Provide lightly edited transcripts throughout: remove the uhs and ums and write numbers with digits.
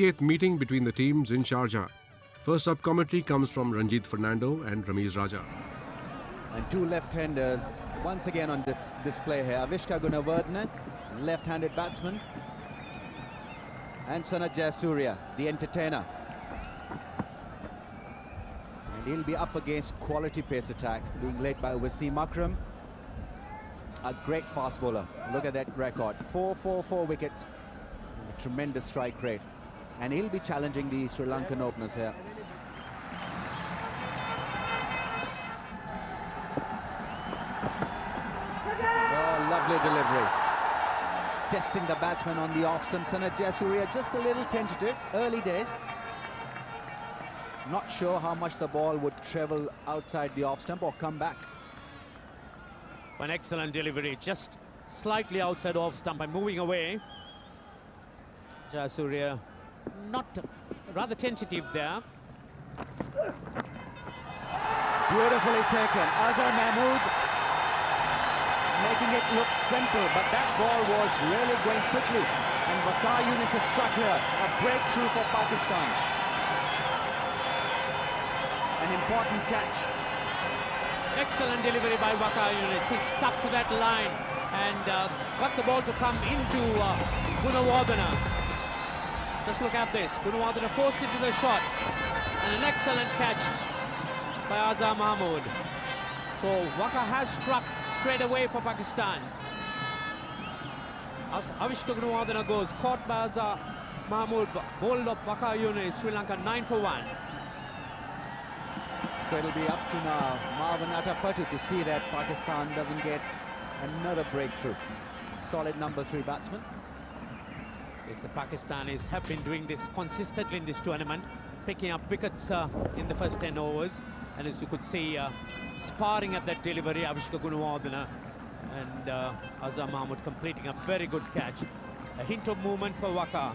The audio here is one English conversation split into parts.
Eighth meeting between the teams in Sharjah. First up commentary comes from Ranjit Fernando and Ramiz Raja. And two left-handers once again on display here. Avishka Gunawardene, left-handed batsman, and Sanath Jayasuriya, the entertainer. And he'll be up against quality pace attack, being led by Wasim Akram, a great fast bowler. Look at that record, 4 wickets, a tremendous strike rate. And he'll be challenging the Sri Lankan openers here. Oh, lovely delivery. Testing the batsman on the off stump. Sanath Jayasuriya just a little tentative, early days. Not sure how much the ball would travel outside the off stump or come back. An excellent delivery, just slightly outside off stump and moving away. Jayasuriya not rather tentative there. Beautifully taken. Azhar Mahmood making it look simple, but that ball was really going quickly. And Waqar Younis has struck here. A breakthrough for Pakistan. An important catch. Excellent delivery by Waqar Younis. He stuck to that line and got the ball to come into Gunawardene. Just look at this. Gunawardene forced into the shot. And an excellent catch by Azhar Mahmood. So Waqar has struck straight away for Pakistan. As Avishka Gunawardene goes, caught by Azhar Mahmood, bowled up Waqar Younis, Sri Lanka 9 for 1. So it'll be up to now Marwan Atapattu to see that Pakistan doesn't get another breakthrough. Solid number 3 batsman. Yes, the Pakistanis have been doing this consistently in this tournament, picking up wickets in the first 10 overs. And as you could see, sparring at that delivery, Avishka Gunawardene and Azhar Mahmood completing a very good catch. A hint of movement for Waqar.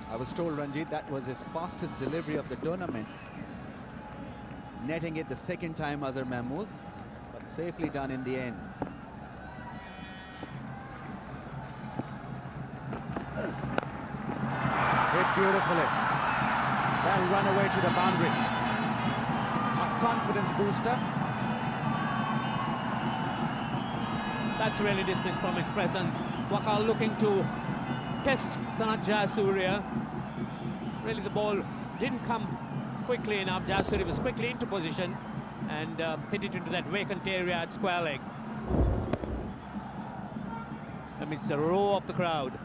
I was told, Ranjit, that was his fastest delivery of the tournament. Netting it the second time, Azhar Mahmood, but safely done in the end. Hit beautifully. That'll run away to the boundary. A confidence booster. That's really dismissed from his presence. Waqar looking to test Sanath Jayasuriya. Really, the ball didn't come quickly enough. Jayasuriya was quickly into position and hit it into that vacant area at square leg. Amidst the roar of the crowd.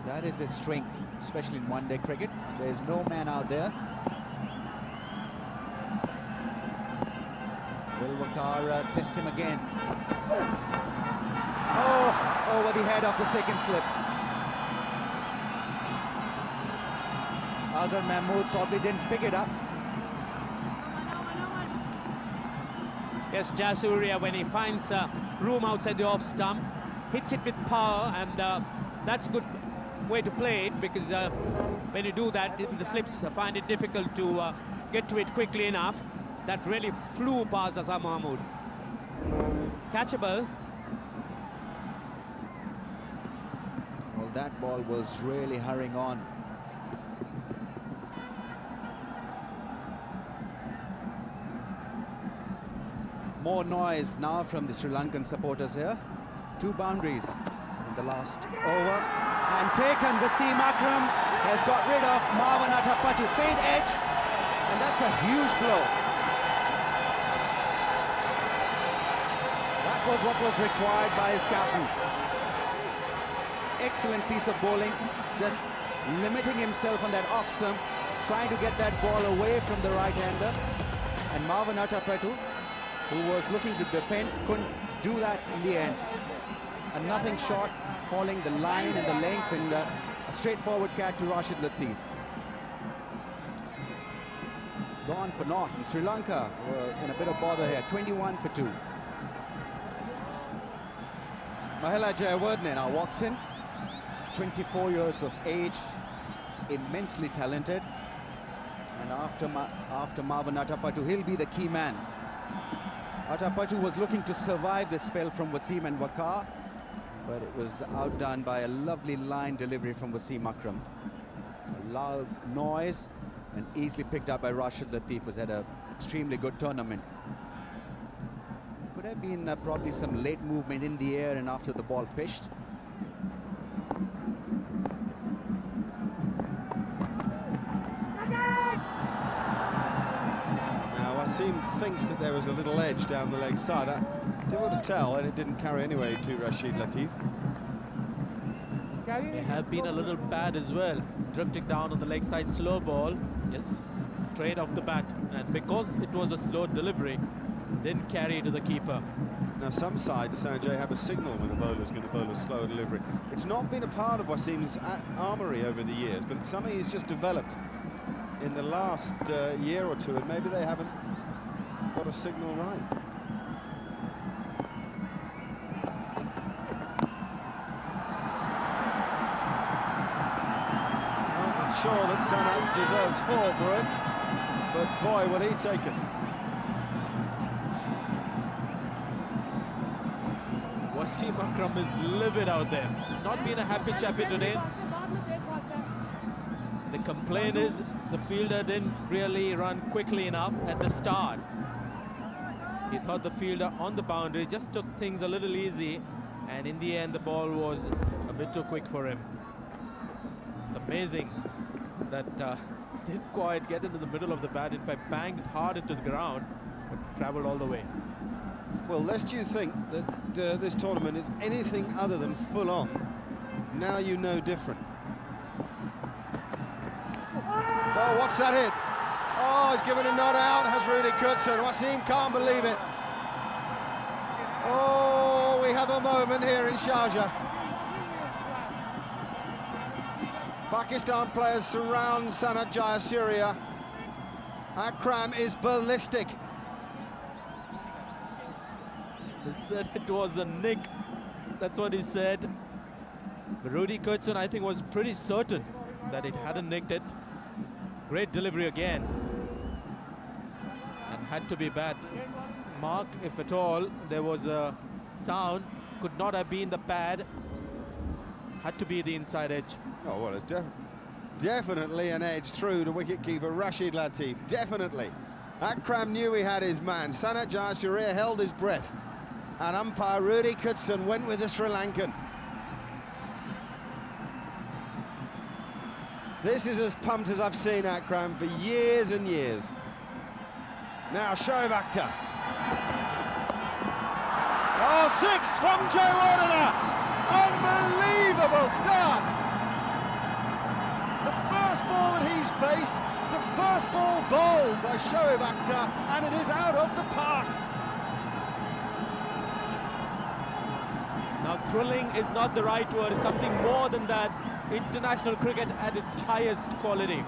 That is his strength, especially in one-day cricket. There is no man out there. Will Waqar test him again? Oh, over the head of the second slip. Azhar Mahmood probably didn't pick it up. Yes, Jayasuriya, when he finds room outside the off stump, hits it with power, and that's good way to play it, because when you do that, the slips find it difficult to get to it quickly enough. That really flew past Azhar Mahmood. Catchable. Well, that ball was really hurrying on. More noise now from the Sri Lankan supporters here. 2 boundaries in the last over. And taken. Wasim Akram has got rid of Marwan Atapattu. Faint edge. And that's a huge blow. That was what was required by his captain. Excellent piece of bowling. Just limiting himself on that off stump. Trying to get that ball away from the right-hander. And Marwan Atapattu, who was looking to defend, couldn't do that in the end. And nothing short, falling the line and the length, and a straightforward catch to Rashid Latif. Gone for naught. And Sri Lanka were in a bit of bother here. 21 for 2. Mahela Jayawardene now walks in. 24 years of age, immensely talented. And after Marwan Atapattu, he'll be the key man. Atapattu was looking to survive this spell from Wasim and Waqar. but it was outdone by a lovely line delivery from Wasim Akram. A loud noise and easily picked up by Rashid Latif, who's had an extremely good tournament. Could have been probably some late movement in the air and after the ball pitched. Wasim thinks that there was a little edge down the leg side. Difficult to tell, and it didn't carry anyway to Rashid Latif. May have been a little bad as well, drifting down on the leg side, slow ball, yes, straight off the bat, and because it was a slow delivery, didn't carry to the keeper. Now some sides, Sanjay, have a signal when a bowler's going to bowl a slow delivery. It's not been a part of Wasim's armoury over the years, but it's something he's just developed in the last year or two, and maybe they haven't got a signal right. I'm not sure that Sanat deserves 4 for it, but boy, will he take it. Wasim Akram is livid out there. He's not been a happy chappy today. The complaint is the fielder didn't really run quickly enough at the start. He thought the fielder on the boundary just took things a little easy, and in the end the ball was a bit too quick for him. It's amazing that he didn't quite get into the middle of the bat. In fact, banged hard into the ground, but travelled all the way. Well, lest you think that this tournament is anything other than full on, now you know different. Oh, what's that hit? Oh, he's given a nod out, has Rudy Kutsun. Wasim can't believe it. Oh, we have a moment here in Sharjah. Pakistan players surround Sanat Jayasuriya. Akram is ballistic. He said it was a nick. That's what he said. But Rudy Kutsun, I think, was pretty certain that it hadn't nicked it. Great delivery again. And had to be bad. Mark, if at all, there was a sound. Could not have been the pad. Had to be the inside edge. Oh, well, it's definitely an edge through to wicketkeeper Rashid Latif. Definitely. Akram knew he had his man. Sanat Jayasuriya held his breath. And umpire Rudy Kutsun went with the Sri Lankan. This is as pumped as I've seen Akram for years and years. Now Shoaib Akhtar. Oh, 6 from Jayawardene. Unbelievable start. The first ball that he's faced, the first ball bowled by Shoaib Akhtar, and it is out of the park. Now, thrilling is not the right word. It's something more than that. International cricket at its highest quality.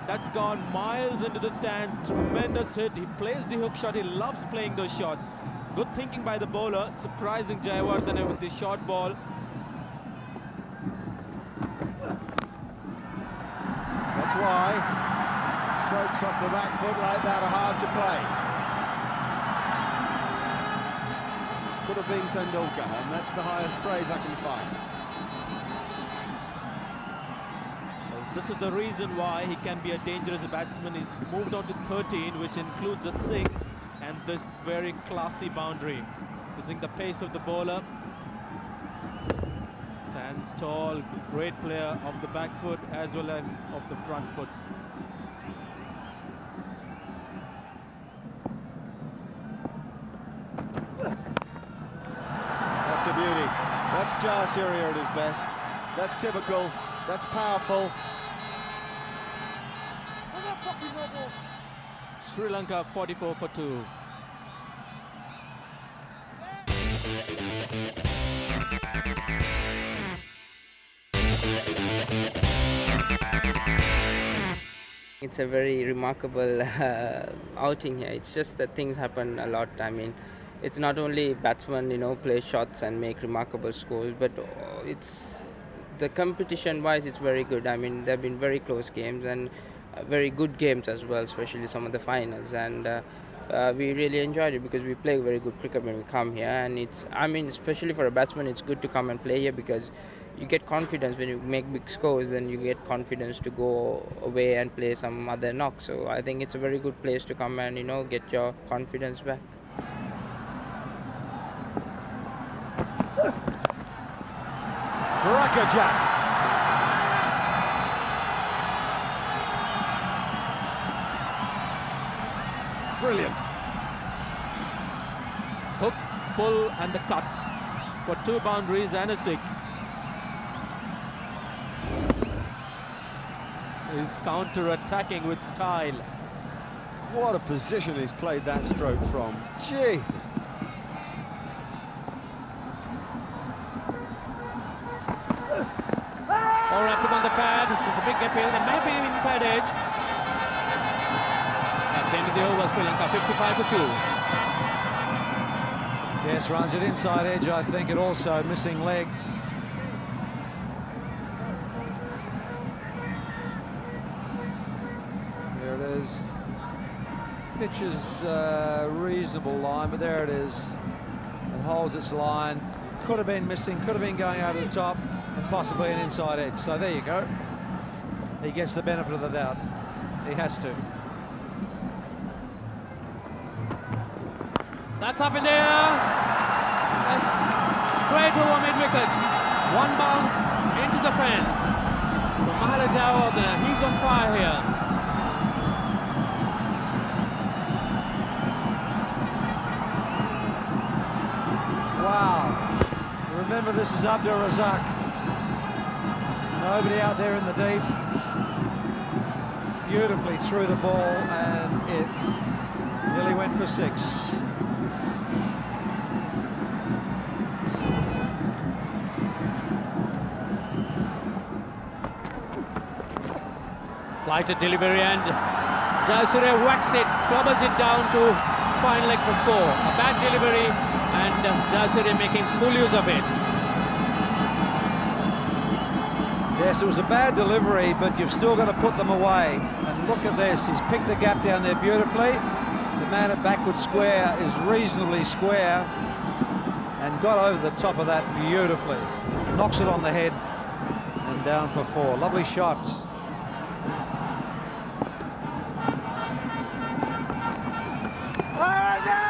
That's gone miles into the stand. Tremendous hit. He plays the hook shot. He loves playing those shots. Good thinking by the bowler. Surprising Jayawardene with the short ball. That's why strokes off the back foot like that are hard to play. Could have been Tendulkar, and that's the highest praise I can find. This is the reason why he can be a dangerous batsman. He's moved on to 13, which includes a 6 and this very classy boundary. Using the pace of the bowler. Stands tall, great player of the back foot as well as of the front foot. That's a beauty. That's Jayasuriya at his best. That's typical. That's powerful. Sri Lanka 44 for 2. It's a very remarkable outing here. It's just that things happen a lot. I mean, it's not only batsmen, play shots and make remarkable scores, but it's the competition-wise, it's very good. I mean, there have been very close games and very good games as well, especially some of the finals. And we really enjoyed it because we play very good cricket when we come here, and especially for a batsman, it's good to come and play here because you get confidence when you make big scores. Then you get confidence to go away and play some other knocks. So I think it's a very good place to come and get your confidence back. Crackerjack. Brilliant. Hook, pull and the cut for 2 boundaries and a 6. He's counter-attacking with style. What a position he's played that stroke from. Gee. All wrapped up on the pad. There's a big appeal. There may be an inside edge. That's the end of the over. Sri Lanka 55 for 2. Yes, runs it inside edge, I think, and also missing leg. There it is. Pitch is a reasonable line, but there it is. It holds its line. Could have been missing, could have been going over the top, and possibly an inside edge. So there you go. He gets the benefit of the doubt. He has to. That's up in the air. That's straight over mid-wicket. 1 bounce into the fence. So Mahela Jayawardene, he's on fire here. Wow. Remember, this is Abdur Razak. Nobody out there in the deep. Beautifully threw the ball, and it nearly went for 6. Flighted delivery and Jayasuriya whacks it, clobbers it down to fine leg for 4. A bad delivery and Jayasuriya making full use of it. Yes, it was a bad delivery, but you've still got to put them away. And look at this, he's picked the gap down there beautifully. The man at backward square is reasonably square and got over the top of that beautifully. Knocks it on the head and down for 4. Lovely shot.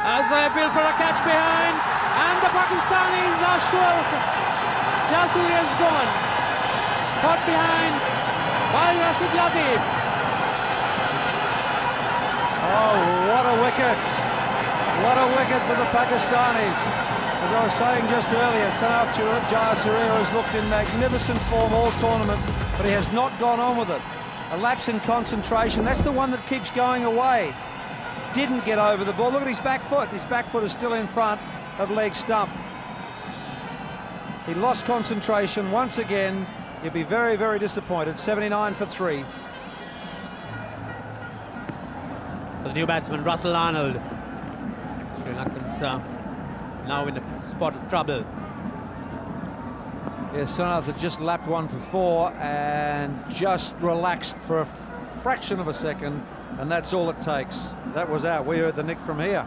As they appeal for a catch behind, and the Pakistanis are short. Jayasuriya is gone. Caught behind by Rashid Latif. Oh, what a wicket. What a wicket for the Pakistanis. As I was saying just earlier, Sanath Jayasuriya has looked in magnificent form all tournament, but he has not gone on with it. A lapse in concentration, that's the one that keeps going away. Didn't get over the ball. Look at his back foot. His back foot is still in front of leg stump. He lost concentration once again. He'll be very, very disappointed. 79 for 3. So the new batsman, Russell Arnold. Sri Lankans now in a spot of trouble. Yes, Sanath had just lapped 1 for 4 and just relaxed for a fraction of a second, and that's all it takes. That was out. We heard the nick from here.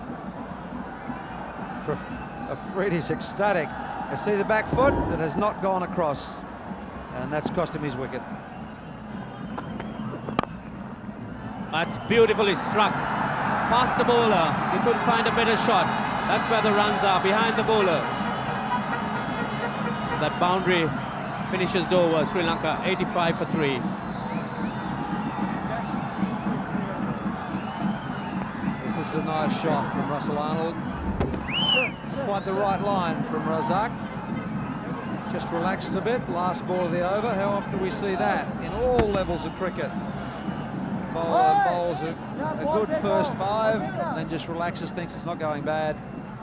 Afridi's ecstatic. I see the back foot. It has not gone across, and that's cost him his wicket. That's beautifully struck. Past the bowler. He couldn't find a better shot. That's where the runs are, behind the bowler. That boundary finishes the over. Sri Lanka 85 for 3. This is a nice shot from Russell Arnold. Quite the right line from Razak. Just relaxed a bit. Last ball of the over. How often do we see that in all levels of cricket? Bowler bowls a good first 5, then just relaxes, thinks it's not going bad,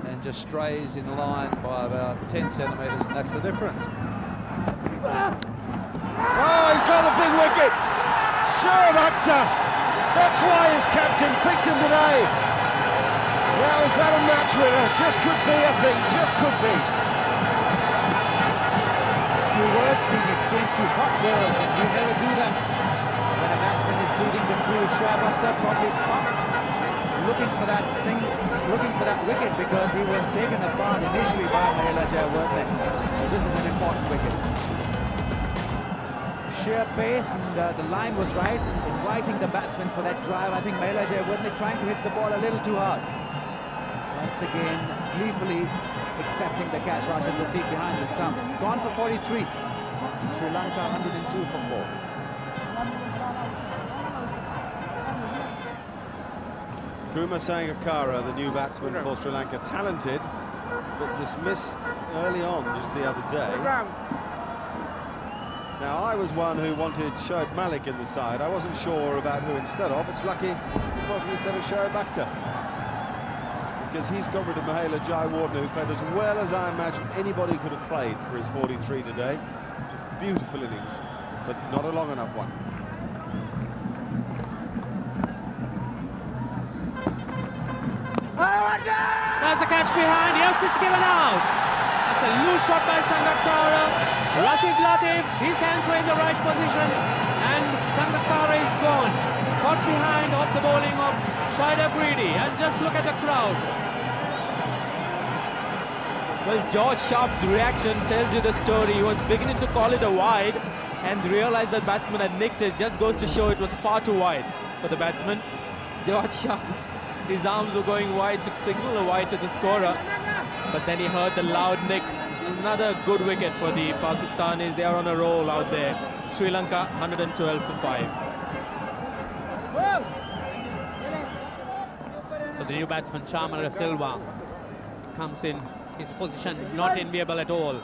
and just strays in line by about 10 centimetres, and that's the difference. Oh, he's got a big wicket. Shoaib Akhtar. That's why his captain picked him today. Now is that a match winner? Just could be, I think. Just could be. Few words being exchanged, few hot words, and you never do them when a batsman is leading the crew. Shoaib Akhtar probably pumped, looking for that wicket because he was taken apart initially by Mahela Jayawardene. This is an important wicket. Sheer pace, and the line was right, inviting the batsman for that drive. I think Mahela Jayawardene trying to hit the ball a little too hard. Once again, gleefully accepting the catch. Rashid Latif behind the stumps. Gone for 43. Sri Lanka 102 for 4. Kumar Sangakkara, the new batsman for Sri Lanka, talented, but dismissed early on just the other day. Now, I was one who wanted Shoaib Malik in the side. I wasn't sure about who instead of. It's lucky it wasn't instead of Shoaib Akhtar, because he's got rid of Mahela Jayawardene, who played as well as I imagine anybody could have played for his 43 today. Beautiful innings, but not a long enough one. There's a catch behind. Yes, it's given out. That's a loose shot by Sangakkara. Rashid Latif, his hands were in the right position, and Sangakkara is gone. Caught behind off the bowling of Shahid Afridi, and just look at the crowd. Well, George Sharp's reaction tells you the story. He was beginning to call it a wide and realized that batsman had nicked it. Just goes to show it was far too wide for the batsman. George Sharp, his arms were going wide to signal a wide to the scorer, but then he heard the loud nick. Another good wicket for the Pakistanis. They are on a roll out there. Sri Lanka 112 for 5. So the new batsman Chamara Silva comes in. His position not enviable at all.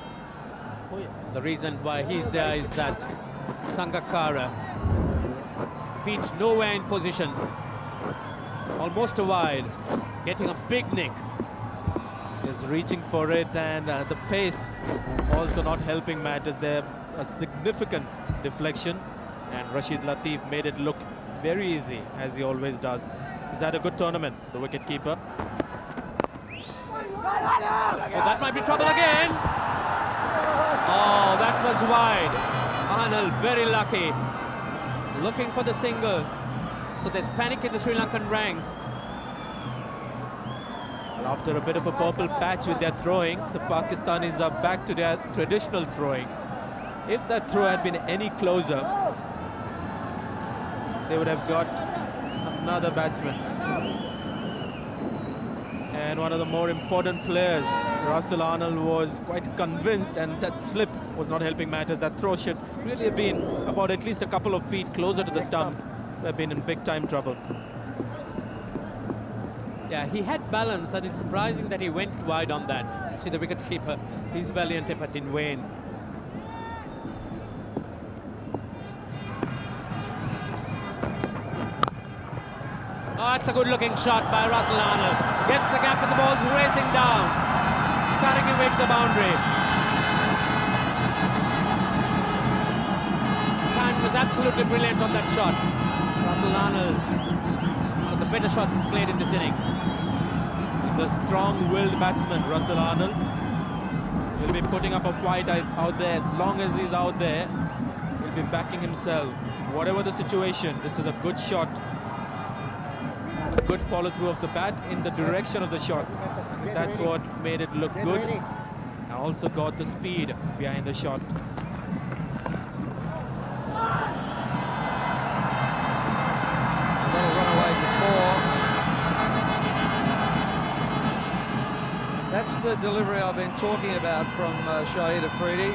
The reason why he's there is that Sangakkara, feet nowhere in position, almost a wide, getting a big nick. Is reaching for it, and the pace also not helping matters there. A significant deflection, and Rashid Latif made it look very easy, as he always does. He's had a good tournament, the wicket-keeper. Oh, that might be trouble again. Oh, that was wide. Arnold very lucky, looking for the single. So there's panic in the Sri Lankan ranks. After a bit of a purple patch with their throwing, the Pakistanis are back to their traditional throwing. If that throw had been any closer, they would have got another batsman. And one of the more important players, Russell Arnold, was quite convinced, and that slip was not helping matters. That throw should really have been about at least a couple of feet closer to the stumps. They've been in big time trouble. Yeah, he had balance, and it's surprising that he went wide on that. See the wicket-keeper, his valiant effort in vain. Oh, that's a good-looking shot by Russell Arnold. Gets the gap, and the ball's racing down, starting away to the boundary. The time was absolutely brilliant on that shot. Russell Arnold, one of the better shots he's played in this innings. He's a strong-willed batsman, Russell Arnold. He'll be putting up a fight out there. As long as he's out there, he'll be backing himself. Whatever the situation, this is a good shot. A good follow-through of the bat in the direction of the shot. That's what made it look good. And also got the speed behind the shot. That'll run away for 4. That's the delivery I've been talking about from Shahid Afridi.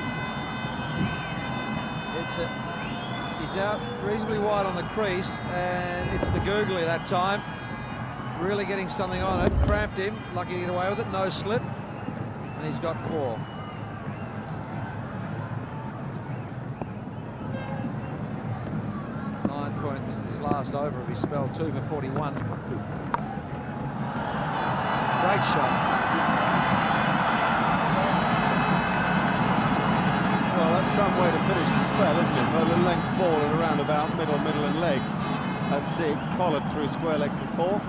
He's out reasonably wide on the crease, and it's the googly that time. Really getting something on it, cramped him, lucky to get away with it, no slip, and he's got 4. This is his last over of his spell, 2 for 41. Great shot. Well, that's some way to finish the spell, isn't it? Well, a length ball and a roundabout, middle and leg. And see it collared through square leg for 4.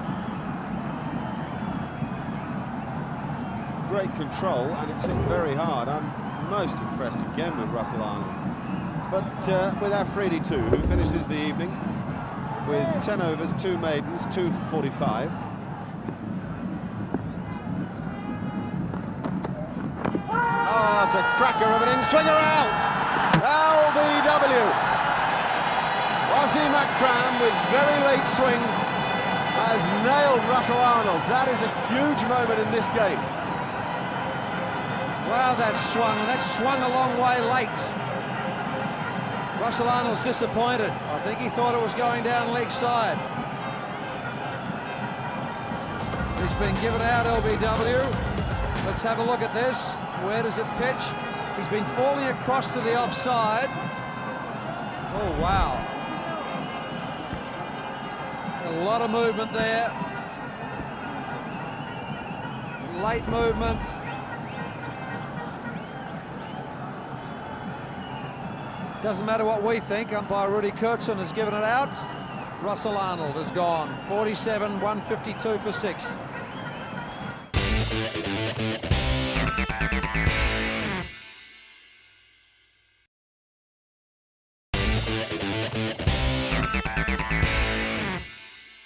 Great control, and it's hit very hard. I'm most impressed again with Russell Arnold. But with Afridi too, who finishes the evening with 10 overs, 2 maidens, 2 for 45. That's a cracker of an in-swinger out. LBW. Wasim Akram with very late swing has nailed Russell Arnold. That is a huge moment in this game. Wow, that swung a long way late. Russell Arnold's disappointed. I think he thought it was going down leg side. He's been given out, LBW. Let's have a look at this. Where does it pitch? He's been falling across to the offside. Oh, wow. A lot of movement there. Late movement. Doesn't matter what we think. Umpire Rudy Kurtzon has given it out. Russell Arnold has gone. 47, 152 for 6.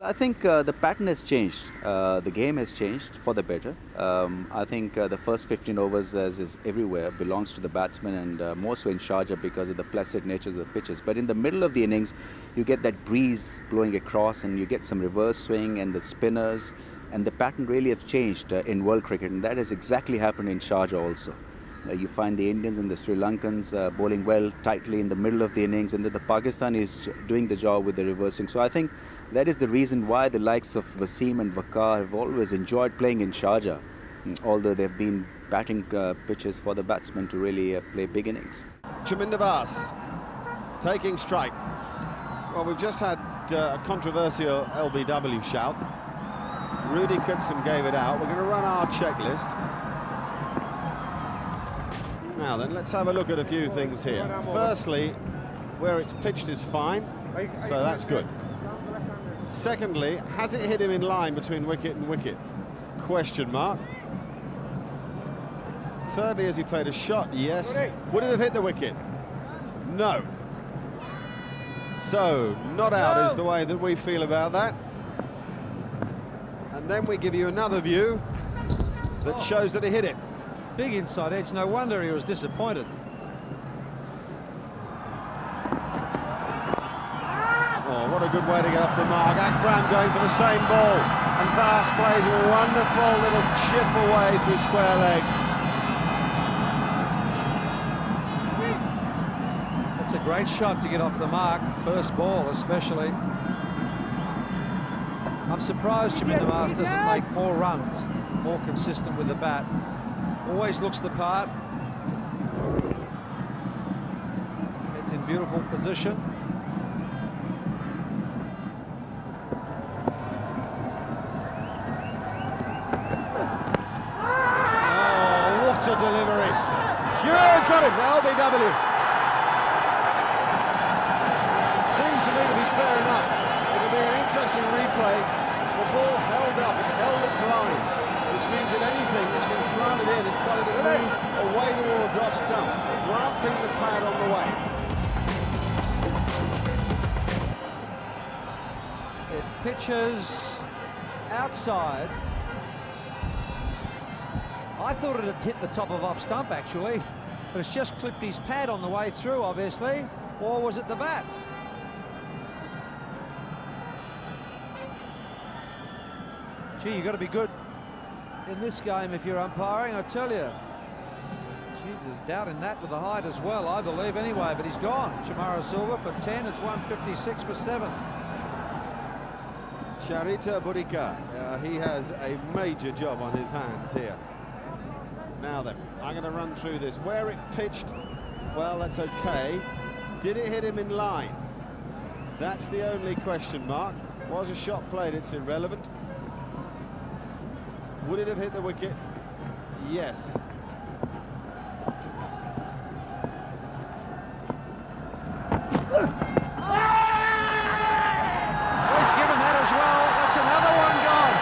I think the pattern has changed. The game has changed for the better. I think the first 15 overs, as is everywhere, belongs to the batsman, and more so in Sharjah because of the placid natures of the pitches. But in the middle of the innings, you get that breeze blowing across, and you get some reverse swing and the spinners, and the pattern really has changed in world cricket, and that has exactly happened in Sharjah also. You find the Indians and the Sri Lankans bowling well tightly in the middle of the innings, and then the Pakistan is doing the job with the reversing. So I think that is the reason why the likes of Wasim and Waqar have always enjoyed playing in Sharjah, although they've been batting pitches for the batsmen to really play big innings. Chaminda Vaas taking strike. Well, we've just had a controversial LBW shout. Rudy Kurtzon gave it out. We're going to run our checklist. Now then, let's have a look at a few things here. Firstly, where it's pitched is fine, so that's good. Secondly, has it hit him in line between wicket and wicket? Question mark. Thirdly, has he played a shot? Yes. Would it have hit the wicket? No. So, not out is the way that we feel about that. And then we give you another view that shows that he hit it. Big inside edge, no wonder he was disappointed. Oh, what a good way to get off the mark. Akram going for the same ball, and Vaas plays a wonderful little chip away through square leg. It's a great shot to get off the mark, first ball especially. I'm surprised Chaminda Vaas doesn't make more runs, more consistent with the bat. Always looks the part. It's in beautiful position. Oh, what a delivery. Hero's got it, LBW. Seems to me to be fair enough. It'll be an interesting replay. The ball held up, it held its line, which means if anything, having slanted in, it started to move away towards off stump, glancing the pad on the way. It pitches outside. I thought it had hit the top of off stump actually, but it's just clipped his pad on the way through, obviously. Or was it the bat? Gee, you've got to be good in this game if you're umpiring, I tell you. Geez, there's doubt in that with the height as well, I believe anyway, but he's gone. Chamara Silva for 10, it's 156 for 7. Charita Burika, he has a major job on his hands here. Now then, I'm going to run through this. Where it pitched, well, that's okay. Did it hit him in line? That's the only question mark. Was a shot played? It's irrelevant. Would it have hit the wicket? Yes. He's given that as well. That's another one gone.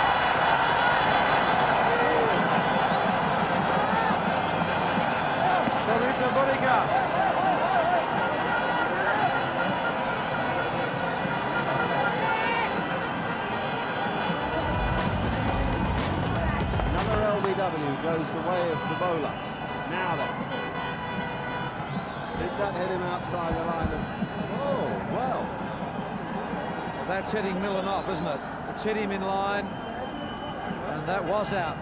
Charita Burika. LBW goes the way of the bowler. Now then, that hit him outside the line of... Oh, well. Well, that's hitting Millen off, isn't it? It's hit him in line, and that was out.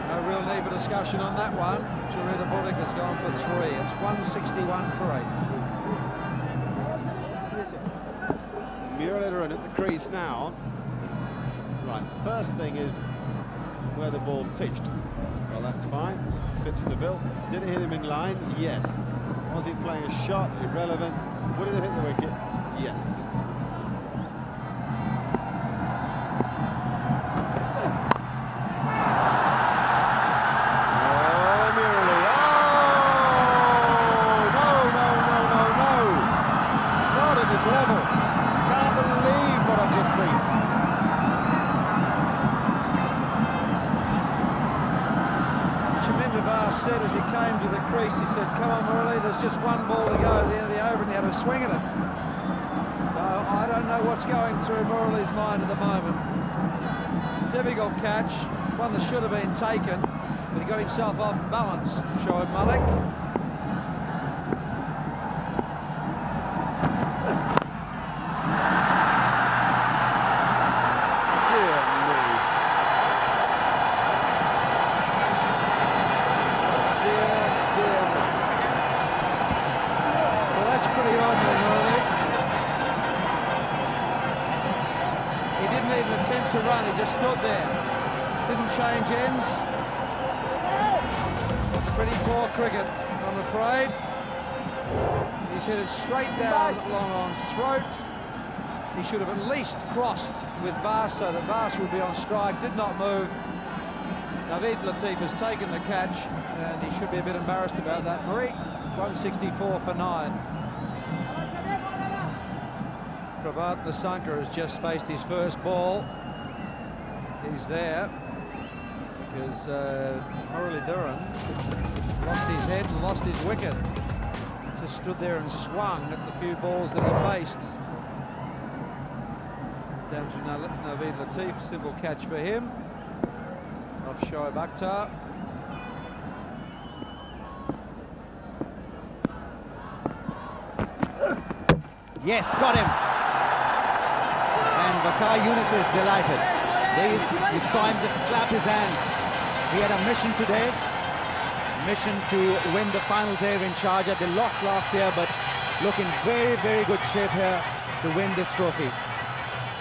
No real need for discussion on that one. Charita Budik has gone for 3. It's 161 for 8. Muralidharan at the crease now. Right, first thing is where the ball pitched. Well, that's fine. Fits the bill. Did it hit him in line? Yes. Was he playing a shot? Irrelevant. Would it have hit the wicket? Yes. Level. Can't believe what I've just seen. Chaminda Vaas said as he came to the crease, he said, come on Murali, there's just one ball to go at the end of the over, and he had a swing at it. So I don't know what's going through Murali's mind at the moment. Typical catch, one that should have been taken, but he got himself off balance, Shoaib Malik. To run, he just stood there, didn't change ends. Pretty poor cricket, I'm afraid. He's hit it straight down Longon's throat. He should have at least crossed with Vaas so that Vaas would be on strike. Did not move. Naveed Latif has taken the catch, and he should be a bit embarrassed about that. Murray, 164 for 9. Pravat Nissanka has just faced his first ball. He's there because Muralidharan lost his head and lost his wicket. Just stood there and swung at the few balls that he faced. Down to Naveed Latif, simple catch for him. Off Shoaib Akhtar. Yes, got him. And Waqar Younis is delighted. You saw him just clap his hands. He had a mission today, mission to win the finals here in Sharjah. They lost last year, but look in very, very good shape here to win this trophy.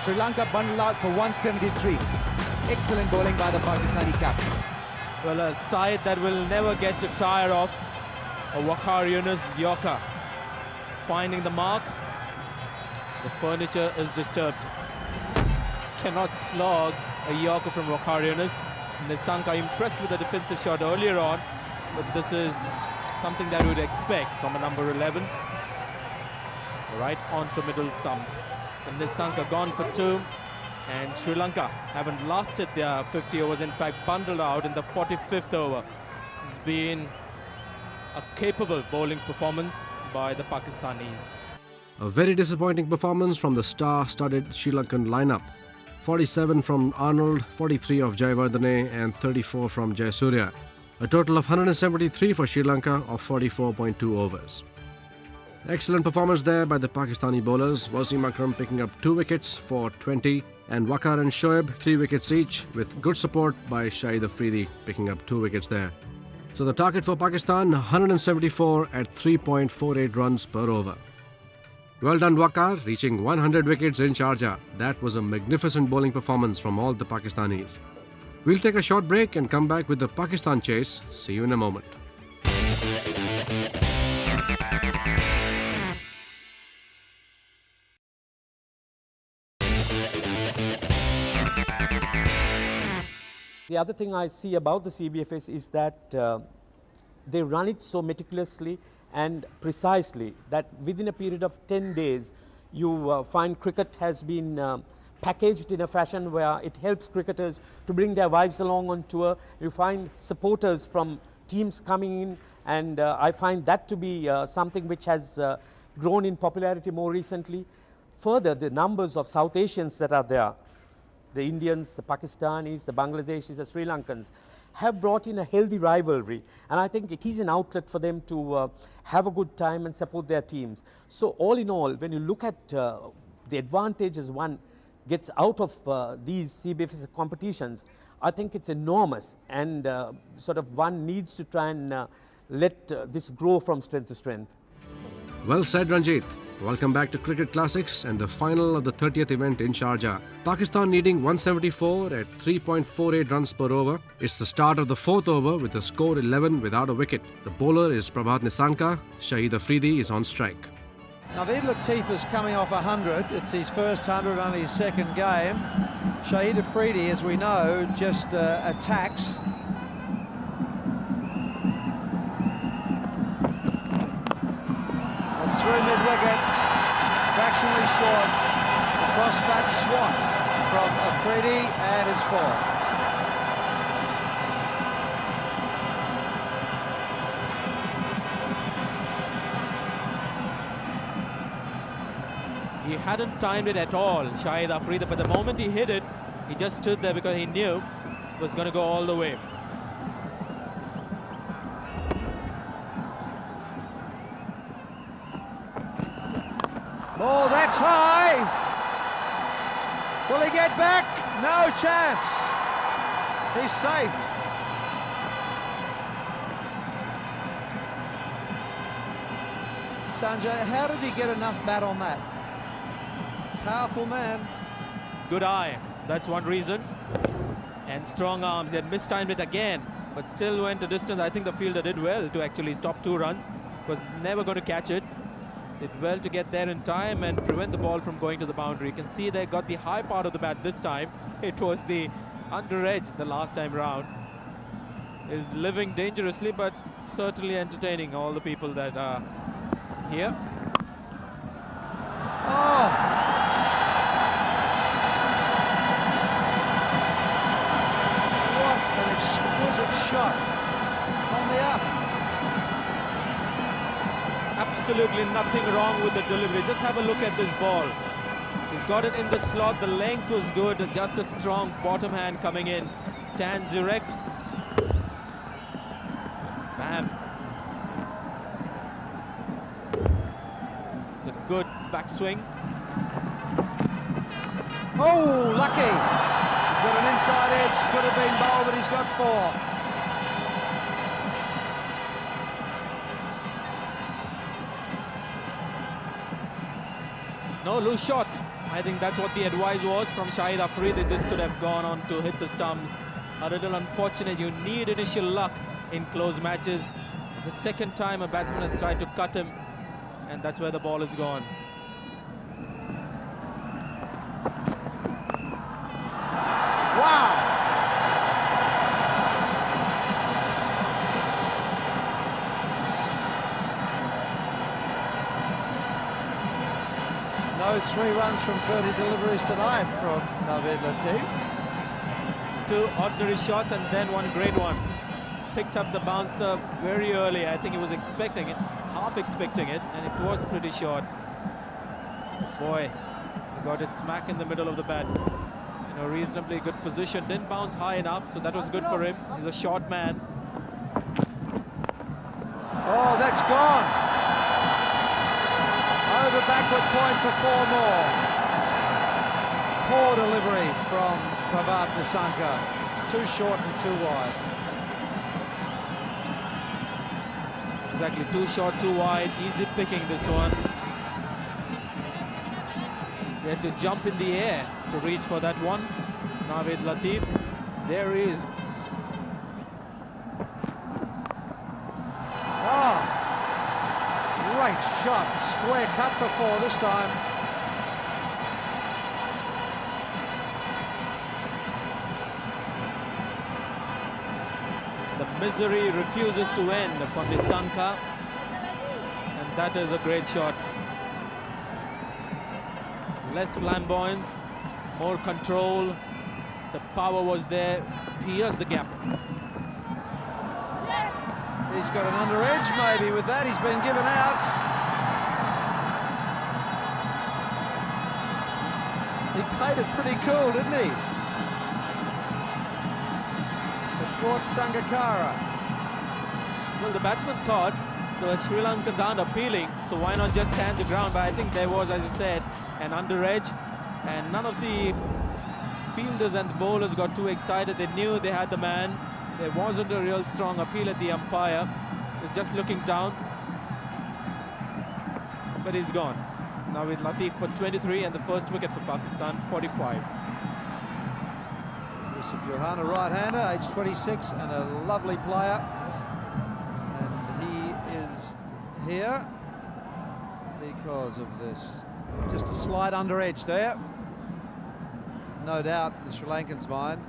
Sri Lanka bundled out for 173. Excellent bowling by the Pakistani captain. Well, a side that will never get to tire of a Waqar Younis Yorker. Finding the mark, the furniture is disturbed. Cannot slog a Yorker from Waqar Younis. Nissanka impressed with the defensive shot earlier on, but this is something that we would expect from a number 11. Right onto middle stump. And Nissanka gone for 2, and Sri Lanka haven't lasted their 50 overs, in fact bundled out in the 45th over. It's been a capable bowling performance by the Pakistanis. A very disappointing performance from the star-studded Sri Lankan lineup. 47 from Arnold, 43 of Jayawardene and 34 from Jayasuriya. A total of 173 for Sri Lanka of 44.2 overs. Excellent performance there by the Pakistani bowlers. Wasim Akram picking up 2 wickets for 20 and Waqar and Shoaib 3 wickets each, with good support by Shahid Afridi picking up 2 wickets there. So the target for Pakistan, 174 at 3.48 runs per over. Well done Waqar, reaching 100 wickets in Sharjah. That was a magnificent bowling performance from all the Pakistanis. We'll take a short break and come back with the Pakistan chase. See you in a moment. The other thing I see about the CBFS is that they run it so meticulously and precisely that within a period of 10 days, you find cricket has been packaged in a fashion where it helps cricketers to bring their wives along on tour. You find supporters from teams coming in, and I find that to be something which has grown in popularity more recently. Further, the numbers of South Asians that are there, the Indians, the Pakistanis, the Bangladeshis, the Sri Lankans, have brought in a healthy rivalry, and I think it is an outlet for them to have a good time and support their teams. So all in all, when you look at the advantages one gets out of these CBFS competitions, I think it's enormous, and sort of one needs to try and let this grow from strength to strength. Well said, Ranjit. Welcome back to Cricket Classics and the final of the 30th event in Sharjah. Pakistan needing 174 at 3.48 runs per over. It's the start of the 4th over with a score 11 without a wicket. The bowler is Prabhat Nissanka. Shahid Afridi is on strike. Naveed Latif is coming off 100. It's his first 100 on his second game. Shahid Afridi, as we know, just attacks. It's through mid-wicket, fractionally short. The cross-bat swat from Afridi and is 4. He hadn't timed it at all, Shahid Afridi, but the moment he hit it, he just stood there because he knew it was going to go all the way. Oh, that's high! Will he get back? No chance. He's safe. Sanjay, how did he get enough bat on that? Powerful man. Good eye, that's one reason. And strong arms. He had mistimed it again, but still went a distance. I think the fielder did well to actually stop 2 runs. Was never going to catch it. Did well to get there in time and prevent the ball from going to the boundary. You can see they got the high part of the bat this time. It was the under edge the last time round. Is living dangerously, but certainly entertaining all the people that are here. Oh! What an exquisite shot on the up. Absolutely nothing wrong with the delivery. Just have a look at this ball. He's got it in the slot. The length was good. Just a strong bottom hand coming in. Stands erect. Bam. It's a good backswing. Oh, lucky. He's got an inside edge. Could have been bowled, but he's got 4. No loose shots. I think that's what the advice was from Shahid Afridi. This could have gone on to hit the stumps. A little unfortunate. You need initial luck in close matches. The second time a batsman has tried to cut him, and that's where the ball is gone. Wow! No 3 runs from 30 deliveries tonight from Naveed Latif. 2 ordinary shots and then 1 great one. Picked up the bouncer very early. I think he was expecting it, half expecting it, and it was pretty short. Boy, he got it smack in the middle of the bat. In a reasonably good position. Didn't bounce high enough, so that was good for him. He's a short man. Oh, that's gone. Over backward point for 4 more. Poor delivery from Prabhat Nissanka. Too short and too wide. Exactly, too short, too wide. Easy picking this one. He had to jump in the air to reach for that one. Naveed Latif. There he is. Oh, great shot. Square cut for 4 this time. The misery refuses to end for Nissanka, and that is a great shot. Less flamboyance, more control. The power was there. Pierced the gap. He's got an under edge maybe with that. He's been given out. He played it pretty cool, didn't he? A caught Sangakkara. Well, the batsman thought the Sri Lankans aren't appealing, so why not just stand the ground? But I think there was, as I said, an under edge, and none of the fielders and the bowlers got too excited. They knew they had the man. There wasn't a real strong appeal at the umpire. He was just looking down. But he's gone. Now with Latif for 23 and the first wicket for Pakistan, 45. Yusuf Yohana, right-hander, age 26, and a lovely player. And he is here because of this. Just a slight under edge there. No doubt the Sri Lankans' mind.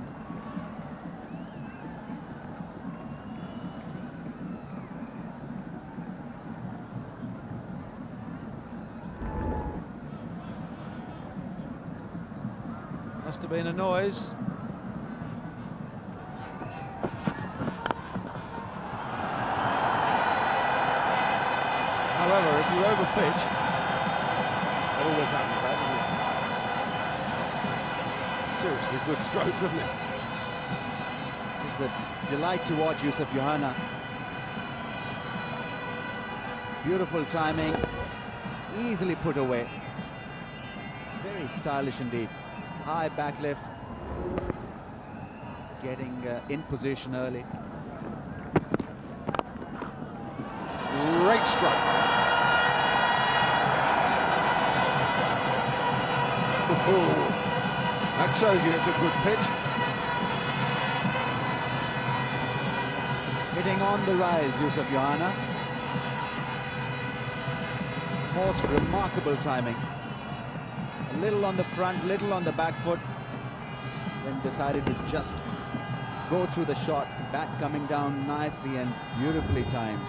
Must have been a noise. However, if you overpitch, it always happens, that, doesn't it? It's a seriously good stroke, doesn't it? It's a delight to watch Yusuf Yohana. Beautiful timing, easily put away. Very stylish indeed. High back lift, getting in position early. Great stroke. That shows you it's a good pitch. Hitting on the rise, Yusuf Yohana. Most remarkable timing. A little on the front, little on the back foot. Then decided to just go through the shot. Bat coming down nicely and beautifully timed.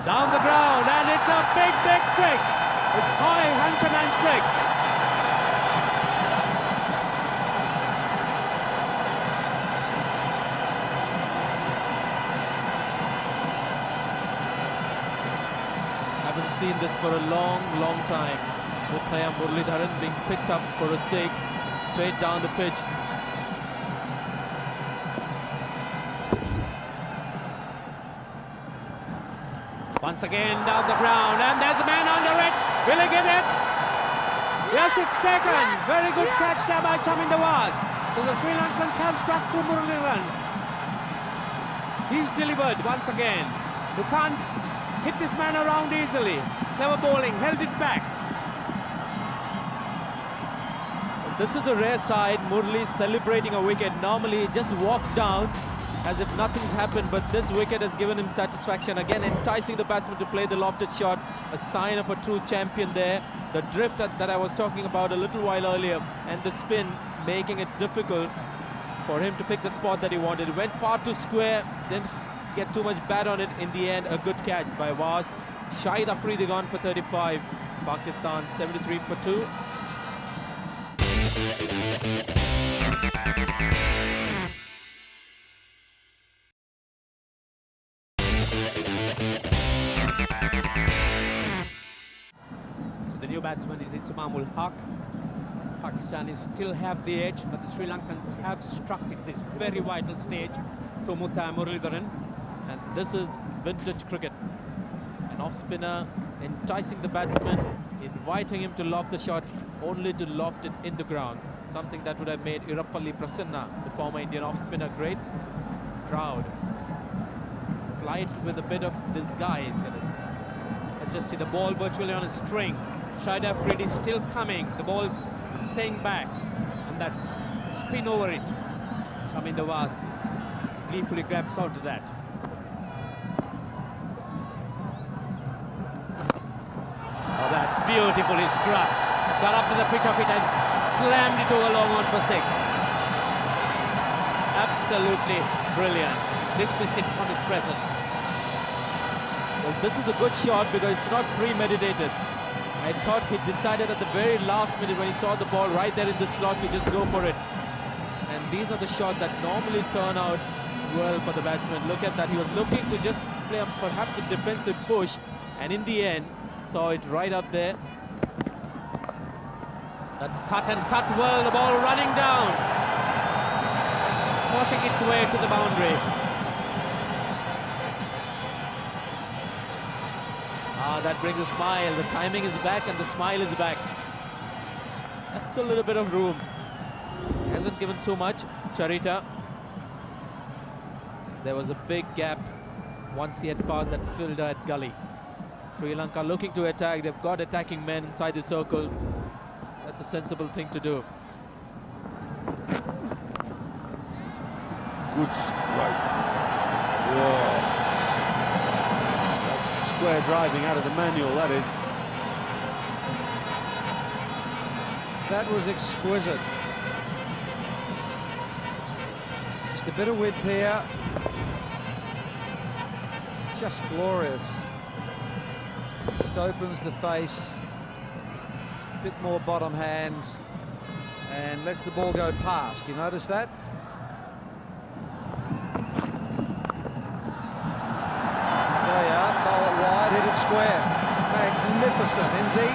Down the ground, and it's a big, big six. It's high, handsome, and six. Haven't seen this for a long, long time. Muthiah Muralidharan being picked up for a six, straight down the pitch. Once again down the ground, and there's a man under it. Will he get it? Yes, it's taken. Very good catch there by Chamin Nawaz. So the Sri Lankans have struck through Muralidharan. He's delivered once again. You can't hit this man around easily. Clever bowling, held it back. This is a rare side. Murali celebrating a wicket. Normally he just walks down as if nothing's happened, but this wicket has given him satisfaction. Again, enticing the batsman to play the lofted shot, a sign of a true champion there. The drift that I was talking about a little while earlier, and the spin making it difficult for him to pick the spot that he wanted. It went far too square, didn't get too much bat on it. In the end, a good catch by Waz. Shahid Afridi gone for 35. Pakistan 73 for 2. So the new batsman is Inzamam-ul Haq. Pakistanis still have the edge, but the Sri Lankans have struck at this very vital stage through Muthiah Muralidharan. And this is vintage cricket. An off-spinner enticing the batsman, inviting him to loft the shot, only to loft it in the ground. Something that would have made Irapalli Prasanna, the former Indian off-spinner, great, proud. Flight with a bit of disguise in it. And just see the ball virtually on a string. Shahid Afridi still coming. The ball's staying back. And that spin over it. Chamin Nawaz gleefully grabs onto that. Oh, that's beautifully struck. Got up to the pitch of it and slammed it over long on for six. Absolutely brilliant. Dismissed it from his presence. Well, this is a good shot because it's not premeditated. I thought he decided at the very last minute when he saw the ball right there in the slot to just go for it. And these are the shots that normally turn out well for the batsman. Look at that. He was looking to just play perhaps a defensive push, and in the end saw it right up there. That's cut and cut well, the ball running down. Pushing its way to the boundary. That brings a smile. The timing is back and the smile is back. Just a little bit of room. He hasn't given too much, Charita. There was a big gap once he had passed that fielder at gully. Sri Lanka looking to attack. They've got attacking men inside the circle. That's a sensible thing to do. Good stroke. Whoa. That's square driving out of the manual, that is. That was exquisite. Just a bit of width here. Just glorious. Just opens the face. A bit more bottom hand. And lets the ball go past. You notice that? There you are. Bowl it wide, hit it square. Magnificent, Inzi.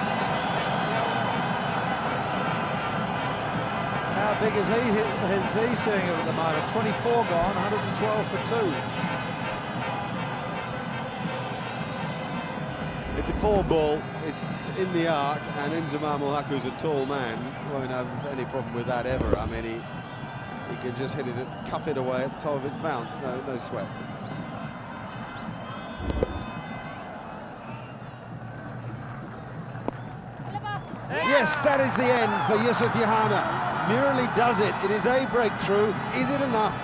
How big is he seeing it at the moment? 24 gone, 112 for 2. It's a poor ball, it's in the arc, and Inzamam al Haqq's a tall man, won't have any problem with that ever. I mean, he can just hit it, cuff it away at the top of his bounce, no sweat. Yes, that is the end for Yusuf Yohana. Merely does it. It is a breakthrough. Is it enough?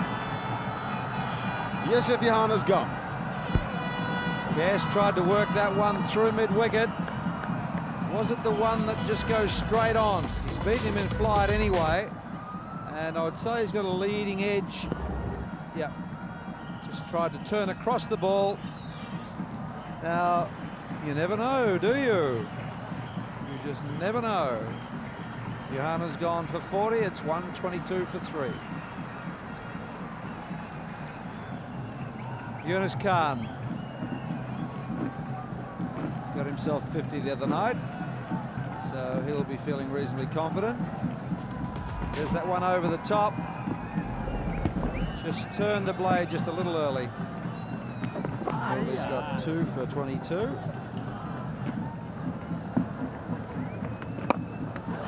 Yusuf Yohana's gone. Yes, tried to work that one through mid-wicket. Was it the one that just goes straight on? He's beaten him in flight anyway. And I would say he's got a leading edge. Yeah, just tried to turn across the ball. Now, you never know, do you? You just never know. Yohana's gone for 40, it's 122 for 3. Yunus Khan got himself 50 the other night, so he'll be feeling reasonably confident. There's that one over the top. Just turned the blade just a little early. He's got 2 for 22.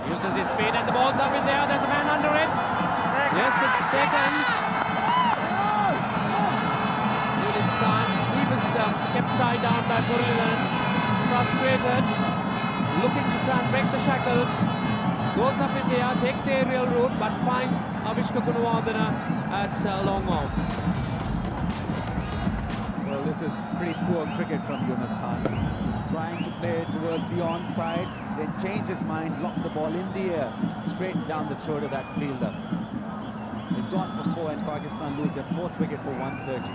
Uses his feet and the ball's up in there. There's a man under it. Yes, it's taken. Yunus Khan, he was kept tied down by Muralidharan, frustrated, looking to try and break the shackles. Goes up in the air, takes the aerial route, but finds Avishka Gunawardena at long off. Well, this is pretty poor cricket from Yunus Khan. Trying to play towards the onside, then change his mind, lock the ball in the air, straight down the throat of that fielder. It's gone for 4 and Pakistan lose their 4th wicket for 130.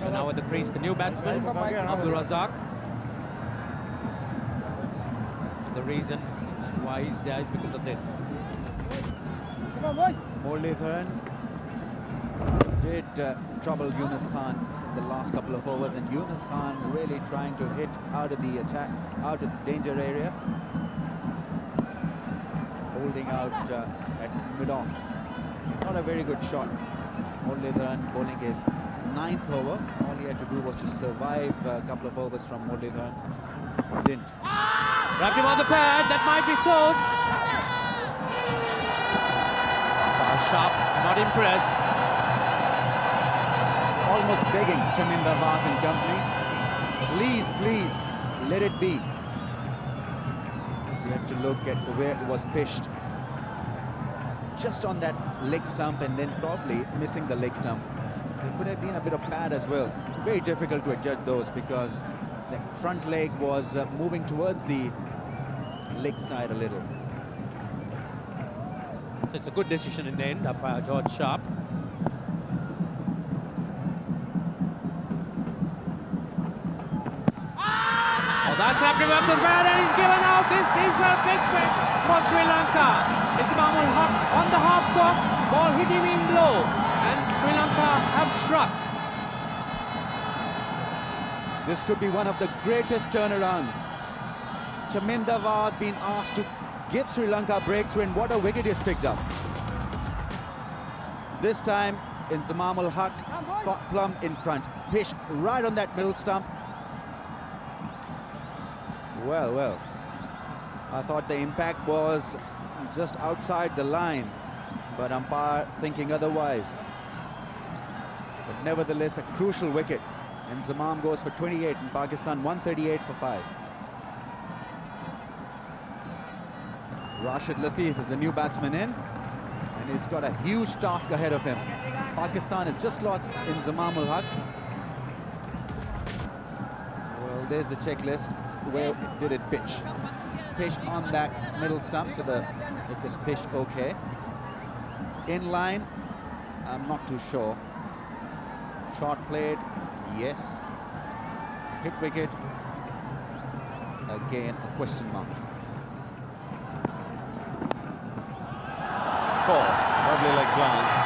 So now at the crease, the new batsman, Abdul Razak. The reason why he's there is because of this. Muralidharan did trouble Yunus Khan in the last couple of overs, and Yunus Khan really trying to hit out of the attack, out of the danger area, holding out at mid-off. Not a very good shot. Muralidharan bowling his 9th over. All he had to do was to survive a couple of overs from Muralidharan. Didn't. Wrapped him on the pad, that might be close. Sharp, not impressed. Almost begging Chaminda Vaas and company, please, please, let it be. You have to look at where it was pitched. Just on that leg stump and then probably missing the leg stump. There could have been a bit of pad as well. Very difficult to adjudge those because the front leg was moving towards the leg side a little. So it's a good decision in the end, umpire George Sharp. Oh, that's wrapped him up to the pad and he's given out. This is a big win for Sri Lanka. It's Mamul Haq on the half cock, ball hit him in low, and Sri Lanka have struck. This could be one of the greatest turnarounds Chaminda Vaas been asked to give Sri Lanka breakthrough, and what a wicket is picked up. This time Inzamam ul Haq caught plumb in front. Pish right on that middle stump. Well, I thought the impact was just outside the line, but umpire thinking otherwise. But nevertheless, a crucial wicket. Inzamam goes for 28 and Pakistan 138 for 5. Rashid Latif is the new batsman in, and he's got a huge task ahead of him. Pakistan has just lost Inzamam ul Haq. Well, there's the checklist. Where did it pitch? Pitched on that middle stump, so it was pitched okay. In line, I'm not too sure. Shot played, yes. Hit wicket, again a question mark. 4, lovely leg glance.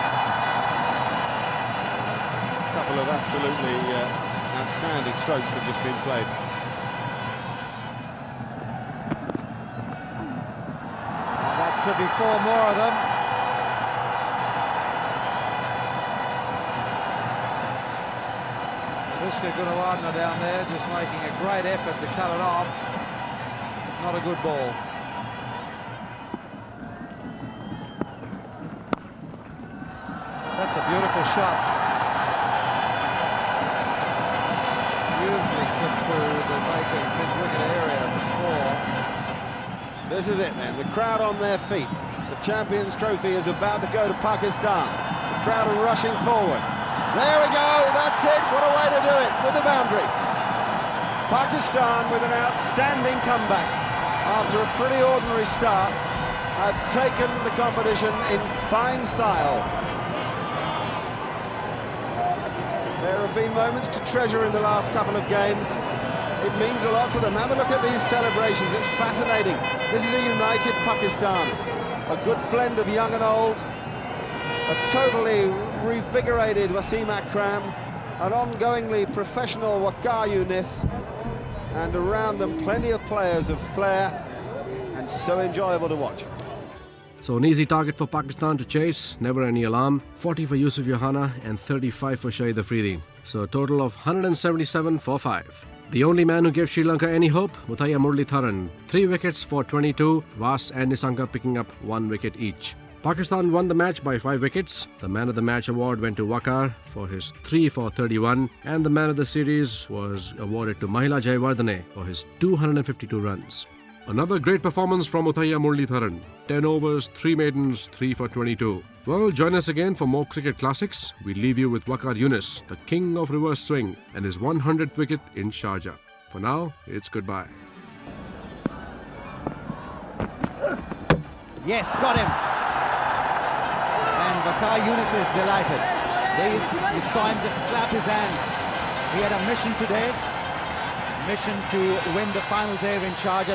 A couple of absolutely outstanding strokes have just been played. That could be 4 more of them. Vishka Gunawardena down there just making a great effort to cut it off. Not a good ball. That's a beautiful shot. Beautifully clipped through the vacant mid-wicket area before. This is it then, the crowd on their feet. The Champions Trophy is about to go to Pakistan. The crowd are rushing forward. There we go, that's it, what a way to do it, with the boundary. Pakistan with an outstanding comeback after a pretty ordinary start have taken the competition in fine style. There have been moments to treasure in the last couple of games. It means a lot to them. Have a look at these celebrations, it's fascinating. This is a united Pakistan, a good blend of young and old, a totally revigorated Wasim Akram, an ongoingly professional Waqar Younis, and around them plenty of players of flair, and so enjoyable to watch. So an easy target for Pakistan to chase, never any alarm. 40 for Yusuf Yohana and 35 for Shahid Afridi. So a total of 177 for 5. The only man who gave Sri Lanka any hope, Muthiah Muralitharan. 3 wickets for 22, Vaas and Nissanka picking up 1 wicket each. Pakistan won the match by 5 wickets. The Man of the Match award went to Waqar for his 3 for 31, and the Man of the Series was awarded to Mahela Jayawardene for his 252 runs. Another great performance from Muthiah Muralitharan. 10 overs, 3 maidens, 3 for 22. Well, join us again for more cricket classics. We leave you with Waqar Younis, the king of reverse swing, and his 100th wicket in Sharjah. For now, it's goodbye. Yes, got him. And Waqar Younis is delighted. You saw him just clap his hands. He had a mission today. Mission to win the finals there in Sharjah.